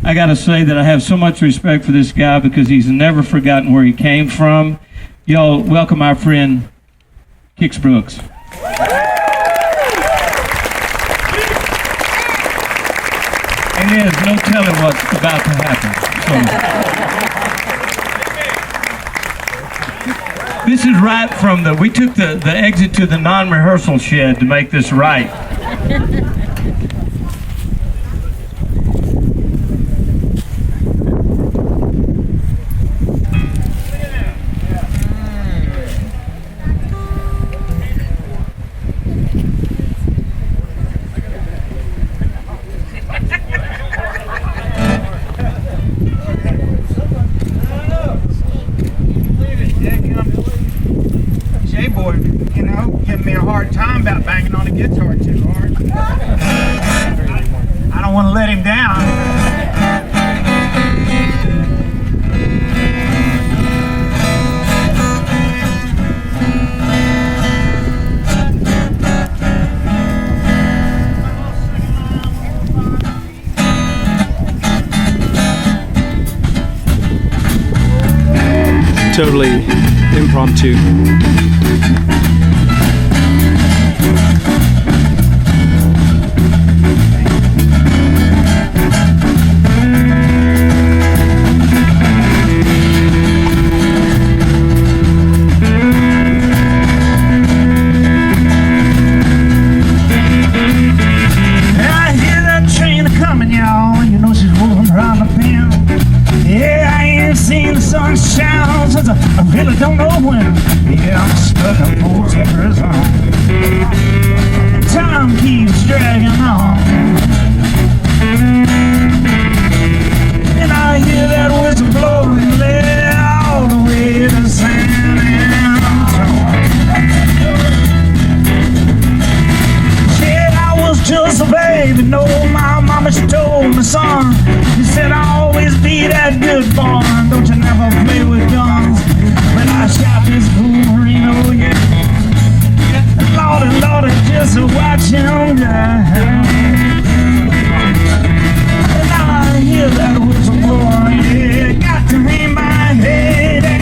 I got to say that I have so much respect for this guy because he's never forgotten where he came from. Y'all welcome our friend Kix Brooks. And there's no telling what's about to happen. So, this is right from we took the exit to the non-rehearsal shed to make this right. Giving me a hard time about banging on the guitar too hard. I don't want to let him down. Totally impromptu. I really don't know when. Yeah, I'm stuck in Folsom Prison. Time keeps dragging on, and I hear that whistle blowing there all the way to San Antonio. Yeah, I was just a baby. No, my mama, she told me, son, she said I'll always be that good boy. Don't you never play with guns. When I shot this Boomerino, yeah. Lordy, just watch him die. And I hear that whistle blowing, yeah. Got to hang my head down.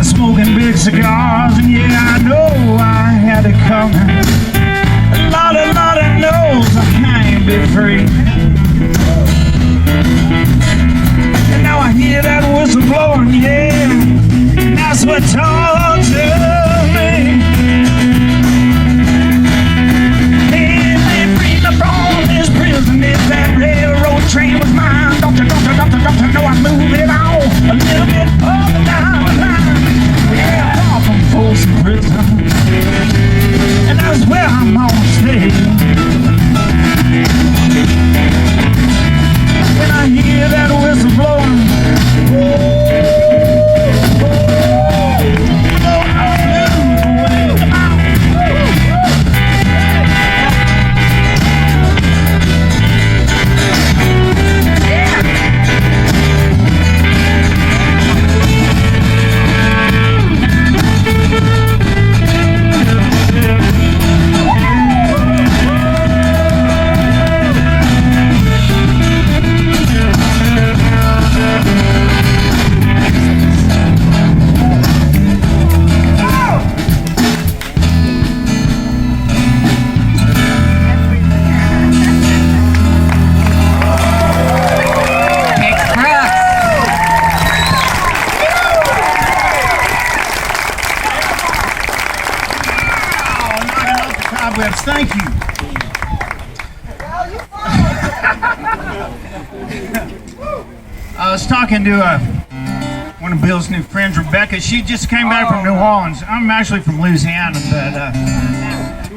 Smoking big cigars, and yeah, I know I had it coming. Lordy knows I can't be free. And now I hear that whistle blowing, yeah, that's what tortures me. They freed me from this prison. If that railroad train was mine, don't you know I move it on a little bit up and down the line. Yeah, far from Folsom Prison, and that's where I'm gonna stay. cobwebs. Thank you. I was talking to one of Bill's new friends, Rebecca. She just came back from New Orleans. I'm actually from Louisiana, but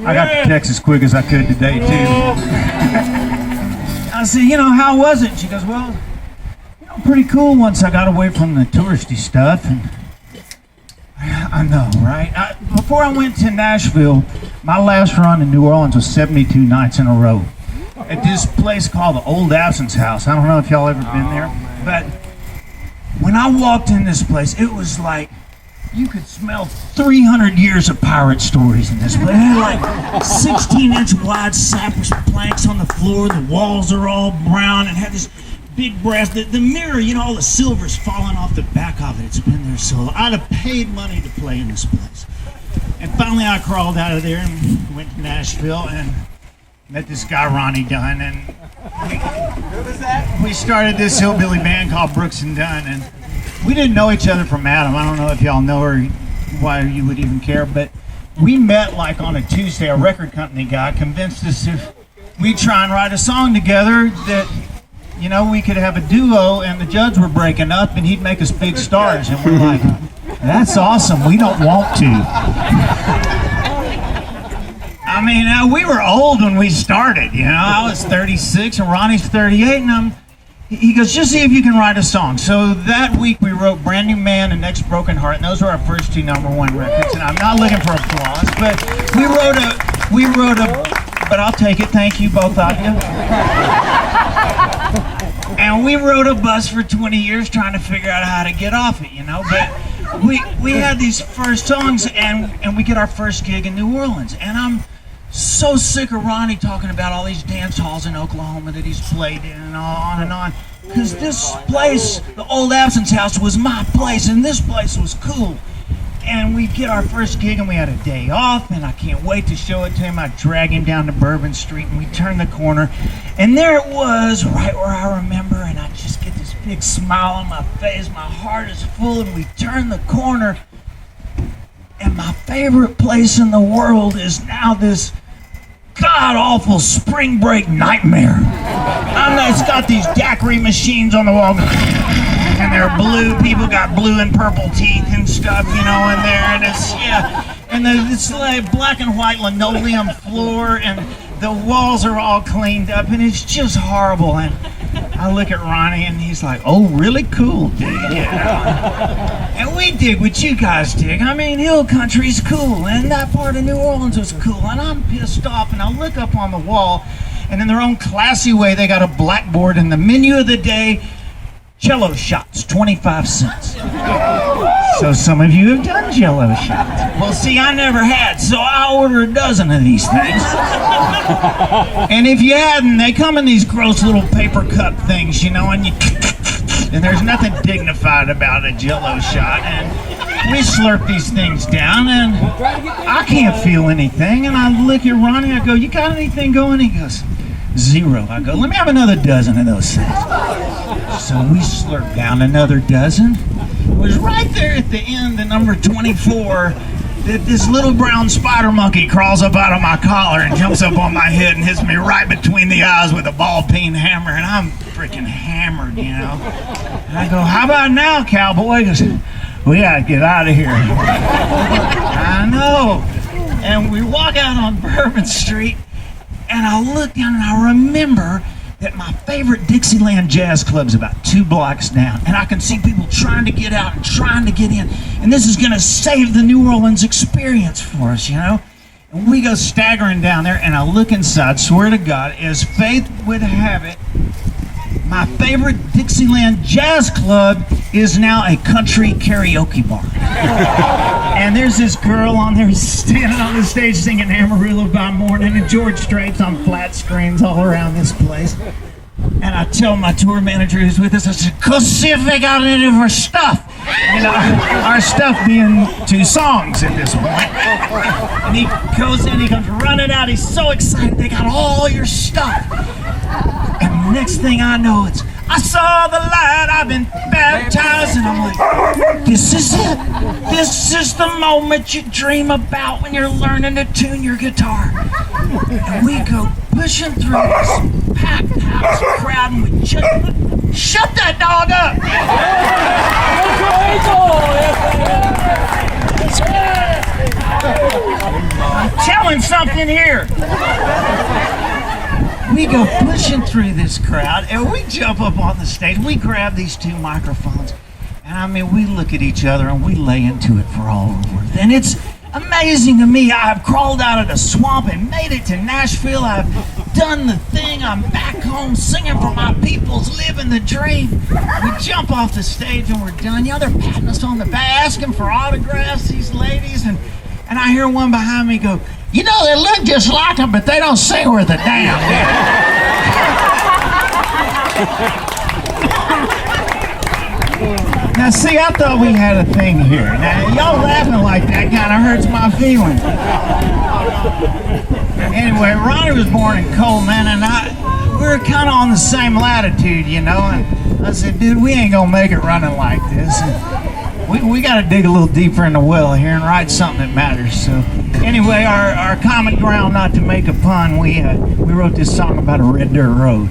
I got to Texas quick as I could today, too. I said, how was it? She goes, well, pretty cool once I got away from the touristy stuff. And I know, right? Before I went to Nashville, my last run in New Orleans was 72 nights in a row at this place called the Old Absence House. I don't know if y'all ever been there, but when I walked in this place, it was like you could smell 300 years of pirate stories in this place. It had like 16-inch wide cypress planks on the floor. The walls are all brown and had this big brass. The mirror, all the silver's falling off the back of it. It's been there so long. I'd have paid money to play in this place. And finally I crawled out of there and went to Nashville and met this guy, Ronnie Dunn, and we started this hillbilly band called Brooks and Dunn, and we didn't know each other from Adam. I don't know if y'all know or why you would even care, but we met like on a Tuesday. A record company guy convinced us if we'd try and write a song together that we could have a duo, and the Judds were breaking up, and he'd make us big stars. And we're like, that's awesome. We don't want to. I mean, we were old when we started. I was 36, and Ronnie's 38, and he goes, just see if you can write a song. So that week we wrote Brand New Man and Next Broken Heart, and those were our first two #1 records. And I'm not looking for applause, but we wrote a. But I'll take it. Thank you, both of you. And we rode a bus for 20 years trying to figure out how to get off it, But we had these first songs, and we get our first gig in New Orleans. And I'm so sick of Ronnie talking about all these dance halls in Oklahoma that he's played in and on and on. Because this place, the Old Absence House, was my place, and this place was cool. And we get our first gig, and we had a day off, and I can't wait to show it to him. I drag him down to Bourbon Street, and we turn the corner, and there it was, right where I remember, and I just get this big smile on my face. My heart is full, and we turn the corner, and my favorite place in the world is now this god-awful spring break nightmare. It's got these daiquiri machines on the wall, and they're blue. People got blue and purple teeth and stuff, in there, and it's like black and white linoleum floor, and the walls are all cleaned up, and it's just horrible. And I look at Ronnie, and he's like, "Oh, really cool, dude." And we dig what you guys dig. I mean, hill country's cool, and that part of New Orleans was cool, and I'm pissed off, and I look up on the wall, and in their own classy way, they got a blackboard, and the menu of the day, Jello shots, 25 cents. So some of you have done Jello shots. Well, see, I never had, so I order a dozen of these things. And if you hadn't, they come in these gross little paper cup things, and and there's nothing dignified about a Jello shot. And we slurp these things down, and I can't feel anything. And I look at Ronnie, I go, "You got anything going?" He goes, "0." I go, "Let me have another dozen of those things." So we slurped down another dozen. It was right there at the end, the number 24, that this little brown spider monkey crawls up out of my collar and jumps up on my head and hits me right between the eyes with a ball-peen hammer, and I'm freaking hammered, And I go, "How about now, cowboy?" He goes, "We gotta get out of here." I know. And we walk out on Bourbon Street, and I look down and I remember that my favorite Dixieland jazz club's about 2 blocks down, and I can see people trying to get out and trying to get in, and this is gonna save the New Orleans experience for us, And we go staggering down there, and I look inside, swear to God, as fate would have it, my favorite Dixieland jazz club is now a country karaoke bar. And there's this girl on there standing on the stage singing Amarillo by Morning and George Strait's on flat screens all around this place. And I tell my tour manager who's with us, I said, "Go see if they got any of our stuff." Our stuff being 2 songs at this point. And he goes in, he comes running out, he's so excited, "They got all your stuff." And the next thing I know, I saw the light, I've been baptized, and I'm like, this is it. This is the moment you dream about when you're learning to tune your guitar. And we go pushing through this packed house crowd, and we just shut that dog up. I'm telling something here. We go pushing through this crowd, and we jump up on the stage. We grab these two microphones, and I mean, we look at each other and we lay into it for all we're worth. And it's amazing to me. I've crawled out of the swamp and made it to Nashville. I've done the thing. I'm back home singing for my peoples, living the dream. We jump off the stage and we're done. You know, they're patting us on the back, asking for autographs, these ladies, and I hear one behind me go, you know, they look just like them, but they don't sing worth a damn. Now, see, I thought we had a thing here. Now, y'all laughing like that kind of hurts my feelings. Anyway, Ronnie was born in Coleman, and we were kind of on the same latitude, you know, and I said, dude, we ain't gonna make it running like this. And we got to dig a little deeper in the well here and write something that matters. So anyway, our common ground, not to make a pun, we wrote this song about a red dirt road.